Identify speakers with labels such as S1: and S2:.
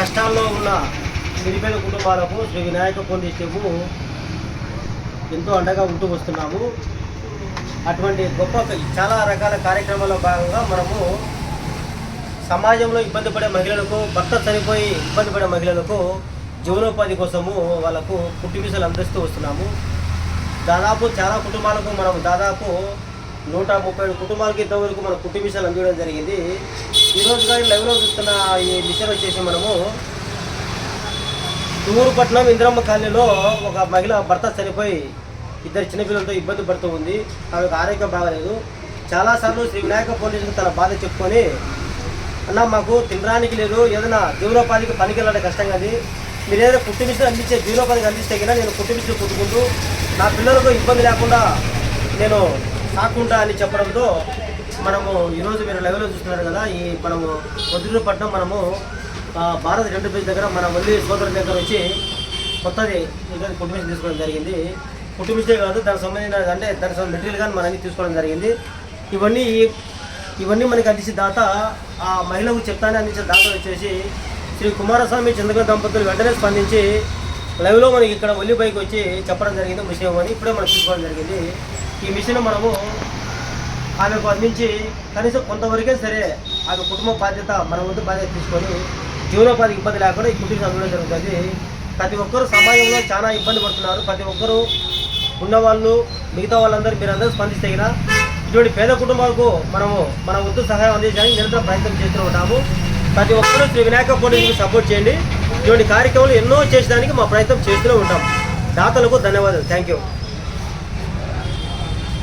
S1: కష్టాల్లో ఉన్న నిరుపేద కుటుంబాలకు శ్రీ వినాయక ఫౌండేషన్ ఎంతో అండగా ఉంటూ వస్తున్నాము. అటువంటి గొప్ప చాలా రకాల కార్యక్రమాల్లో భాగంగా మనము సమాజంలో ఇబ్బంది పడే మహిళలకు, భర్త చనిపోయి ఇబ్బంది పడే మహిళలకు జీవనోపాధి కోసము వాళ్ళకు కుట్టిమిసలు అందిస్తూ వస్తున్నాము. దాదాపు చాలా కుటుంబాలకు మనం దాదాపు 137 కుటుంబాలకి ఇంతవరకు మనం కుట్టిమిసలు అందించడం జరిగింది. ఈరోజు కానీ లైవ్లో చూస్తున్న ఈ మిషన్ వచ్చేసి మనము దూరుపట్నం ఇంద్రమ్మ కాలనీలో ఒక మహిళ భర్త చనిపోయి 2 చిన్నపిల్లలతో ఇబ్బంది పడుతూ ఉంది. ఆమెకు ఆరోగ్యం బాగలేదు. చాలాసార్లు శ్రీ వినాయక ఫౌండేషన్కి తన బాధ చెప్పుకొని, అన్న మాకు తినడానికి లేదు, ఏదైనా జీవనోపాధికి పనికి వెళ్ళడం కష్టంగా ఉంది, మీరు ఏదైనా కుట్టిమిషన్ అందించే జీవనోపాధికి అందిస్తే కన్నా నేను కుట్టిమిషన్ కుట్టుకుంటూ నా పిల్లలకు ఇబ్బంది లేకుండా నేను సాకుంటా అని చెప్పడంతో మనము ఈరోజు మీరు లైవ్లో చూస్తున్నారు కదా, ఈ మనము వదిలిపట్నం మనము భారత ఎంటర్ప్రైజ్ దగ్గర మన వల్లి సోదరుల దగ్గర వచ్చి కొత్తది కుట్టిమిషన్ తీసుకోవడం జరిగింది. కుటుంబిస్తే కాదు, దానికి సంబంధించిన అంటే దానికి మెటీరియల్ కానీ మనం అన్ని తీసుకోవడం జరిగింది. ఇవన్నీ మనకి అందించిన దాత ఆ మహిళకు చెప్తానే అందించిన దాత వచ్చేసి శ్రీ కుమారస్వామి చంద్రగ దంపతులు వెంటనే స్పందించి లైవ్లో మనకి ఇక్కడ ఒల్లి పైకి వచ్చి చెప్పడం జరిగింది మిషన్ అని ఇప్పుడే మనం తీసుకోవడం జరిగింది. ఈ మిషన్ మనము ఆమెకు అందించి కనీసం కొంతవరకే సరే ఆమె కుటుంబ బాధ్యత మన ముందు బాధ్యత తీసుకొని జీవనోపాధికి ఇబ్బంది లేకుండా ఈ కుటుంబం అందడం జరుగుతుంది. ప్రతి ఒక్కరూ సమాజంలో చాలా ఇబ్బంది పడుతున్నారు. ప్రతి ఒక్కరూ ఉన్నవాళ్ళు మిగతా వాళ్ళందరూ మీరందరూ స్పందిస్తే కదా ఇటువంటి పేద కుటుంబాలకు మనము మన వంతు సహాయం అందించడానికి నిరంతరం ప్రయత్నం చేస్తూ ఉంటాము. ప్రతి ఒక్కరూ శ్రీ వినాయక ఫౌండేషన్కి సపోర్ట్ చేయండి. ఇటువంటి కార్యక్రమాలు ఎన్నో చేసడానికి మా ప్రయత్నం చేస్తూనే ఉంటాం. దాతలకు ధన్యవాదాలు. Thank you.